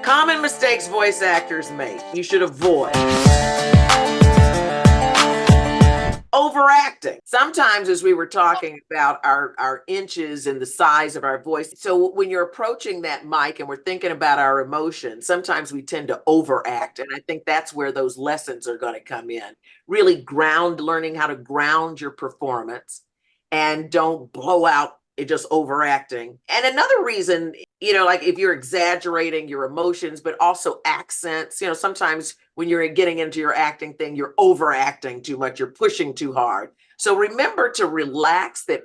Common mistakes voice actors make. You should avoid. Overacting. Sometimes, as we were talking about our inches and the size of our voice, so when you're approaching that mic and we're thinking about our emotions, sometimes we tend to overact. And I think that's where those lessons are going to come in. Really learning how to ground your performance and don't blow out it just overacting. And another reason, like if you're exaggerating your emotions, but also accents, sometimes when you're getting into your acting thing, you're overacting too much, you're pushing too hard. So remember to relax, that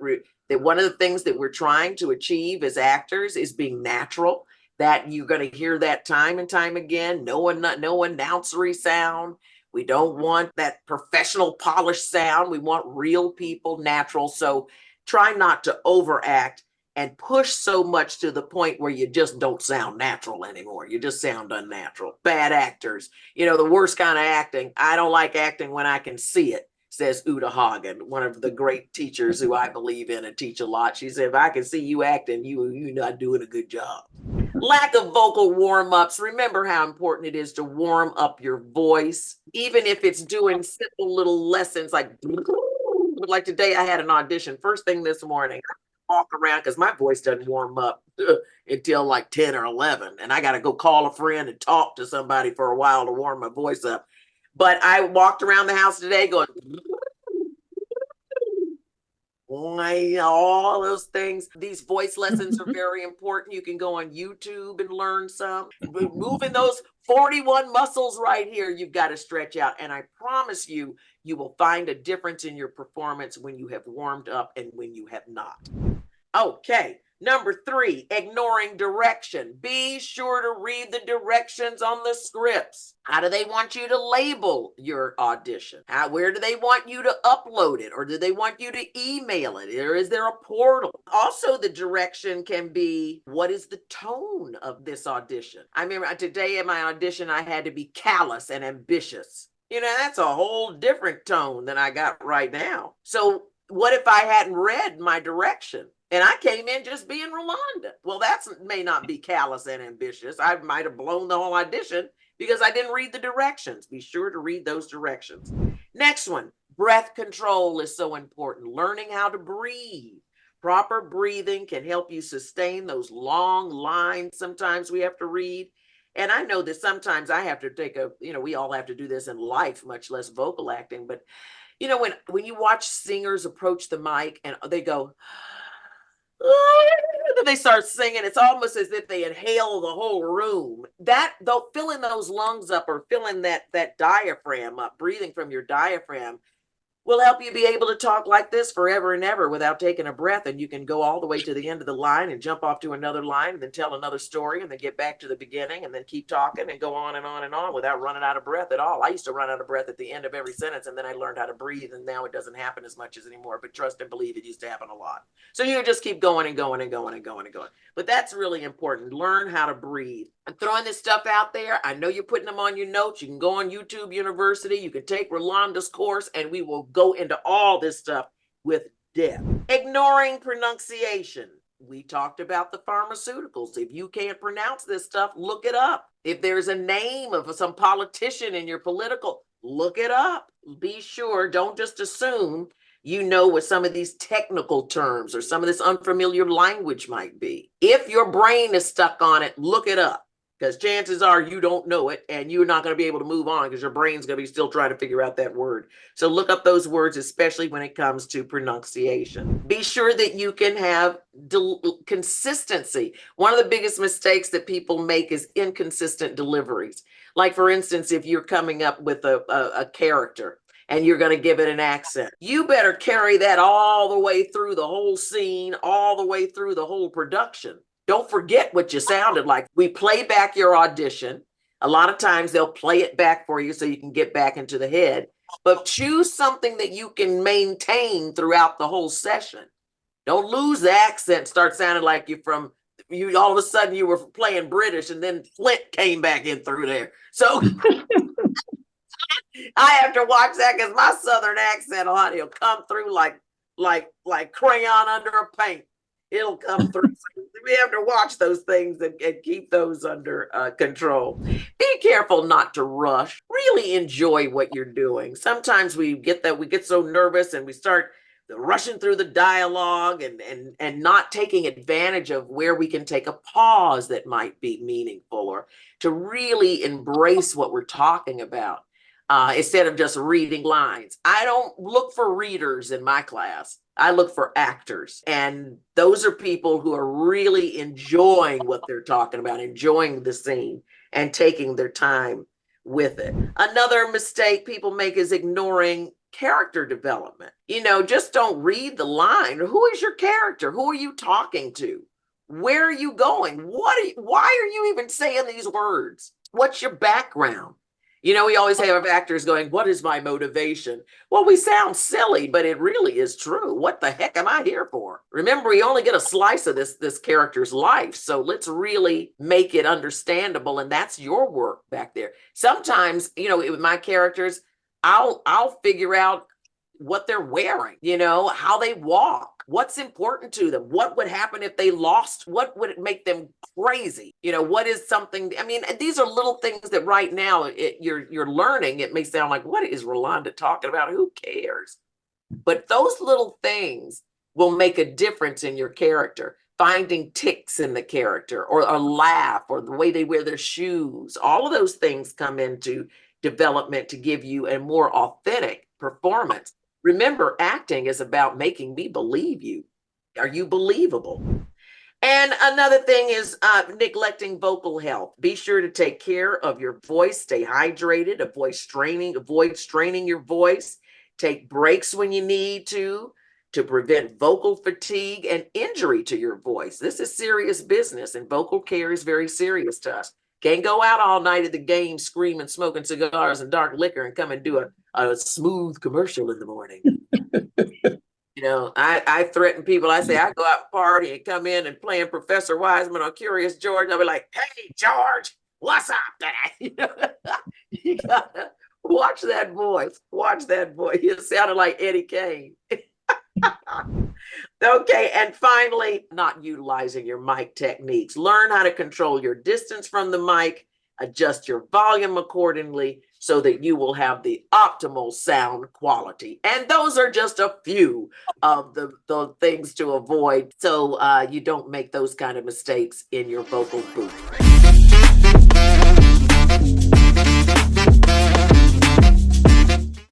one of the things that we're trying to achieve as actors is being natural, that you're going to hear that time and time again. No announcery sound. We don't want that professional polished sound. We want real people, natural. So try not to overact and push so much to the point where you just don't sound natural anymore. You just sound unnatural. Bad actors, the worst kind of acting. I don't like acting when I can see it, says Uta Hagen, one of the great teachers who I believe in and teach a lot. She said, if I can see you acting, you're not doing a good job. Lack of vocal warm-ups. Remember how important it is to warm up your voice, even if it's doing simple little lessons like today I had an audition first thing this morning. I walk around because my voice doesn't warm up until like 10 or 11, and I got to go call a friend and talk to somebody for a while to warm my voice up. But I walked around the house today going all those things. These voice lessons are very important. You can go on YouTube and learn some. Moving those 41 muscles right here, you've got to stretch out. And I promise you, you will find a difference in your performance when you have warmed up and when you have not. Okay. Number 3, ignoring direction. Be sure to read the directions on the scripts. How do they want you to label your audition? Where do they want you to upload it? Or do they want you to email it? Or is there a portal? Also, the direction can be, what is the tone of this audition? I remember today in my audition, I had to be callous and ambitious. That's a whole different tone than I got right now. So what if I hadn't read my direction? And I came in just being Rolonda. Well, that may not be callous and ambitious. I might have blown the whole audition because I didn't read the directions. Be sure to read those directions. Next one, breath control is so important. Learning how to breathe. Proper breathing can help you sustain those long lines sometimes we have to read. And I know that sometimes I have to take we all have to do this in life, much less vocal acting. But, when you watch singers approach the mic and they go, then they start singing, it's almost as if they inhale the whole room. That, though, filling those lungs up or filling that diaphragm up, breathing from your diaphragm, will help you be able to talk like this forever and ever without taking a breath. And you can go all the way to the end of the line and jump off to another line and then tell another story and then get back to the beginning and then keep talking and go on and on and on without running out of breath at all. I used to run out of breath at the end of every sentence, and then I learned how to breathe, and now it doesn't happen as much as anymore. But trust and believe, it used to happen a lot. So you just keep going and going and going and going and going. But that's really important. Learn how to breathe. I'm throwing this stuff out there. I know you're putting them on your notes. You can go on YouTube University. You can take Rolonda's course, and we will go into all this stuff with depth. Ignoring pronunciation. We talked about the pharmaceuticals. If you can't pronounce this stuff, look it up. If there's a name of some politician in your political, look it up. Be sure, don't just assume you know what some of these technical terms or some of this unfamiliar language might be. If your brain is stuck on it, look it up. Because chances are you don't know it and you're not going to be able to move on because your brain's going to be still trying to figure out that word. So look up those words, especially when it comes to pronunciation. Be sure that you can have consistency. One of the biggest mistakes that people make is inconsistent deliveries. Like, for instance, if you're coming up with a character and you're going to give it an accent, you better carry that all the way through the whole scene, all the way through the whole production. Don't forget what you sounded like. We play back your audition. A lot of times they'll play it back for you so you can get back into the head. But choose something that you can maintain throughout the whole session. Don't lose the accent, start sounding like you all of a sudden you were playing British and then Flint came back in through there. So I have to watch that because my Southern accent, honey, will come through like crayon under a paint. It'll come through. we have to watch those things and keep those under control. Be careful not to rush. Really enjoy what you're doing. Sometimes we get so nervous and we start rushing through the dialogue and not taking advantage of where we can take a pause that might be meaningful, or to really embrace what we're talking about. Instead of just reading lines. I don't look for readers in my class. I look for actors. And those are people who are really enjoying what they're talking about, enjoying the scene and taking their time with it. Another mistake people make is ignoring character development. Just don't read the line. Who is your character? Who are you talking to? Where are you going? Why are you even saying these words? What's your background? We always have actors going, what is my motivation? Well, we sound silly, but it really is true. What the heck am I here for? Remember, we only get a slice of this character's life. So let's really make it understandable. And that's your work back there. Sometimes, with my characters, I'll figure out what they're wearing, how they walk, what's important to them, what would happen if they lost, what would it make them crazy, what is something. I mean, these are little things that right now you're learning. It may sound like, what is Rolonda talking about? Who cares? But those little things will make a difference in your character. Finding ticks in the character, or a laugh, or the way they wear their shoes, all of those things come into development to give you a more authentic performance. Remember, acting is about making me believe you. Are you believable? And another thing is neglecting vocal health. Be sure to take care of your voice. Stay hydrated. Avoid straining your voice. Take breaks when you need to prevent vocal fatigue and injury to your voice. This is serious business, and vocal care is very serious to us. Can't go out all night at the game screaming, smoking cigars and dark liquor and come and do a smooth commercial in the morning. I threaten people. I say, I go out and party and come in and playing Professor Wiseman on Curious George. I'll be like, hey, George, what's up today? You gotta watch that voice. Watch that voice. He sounded like Eddie Kane. Okay, and finally, not utilizing your mic techniques. Learn how to control your distance from the mic, adjust your volume accordingly so that you will have the optimal sound quality. And those are just a few of the things to avoid so you don't make those kind of mistakes in your vocal booth.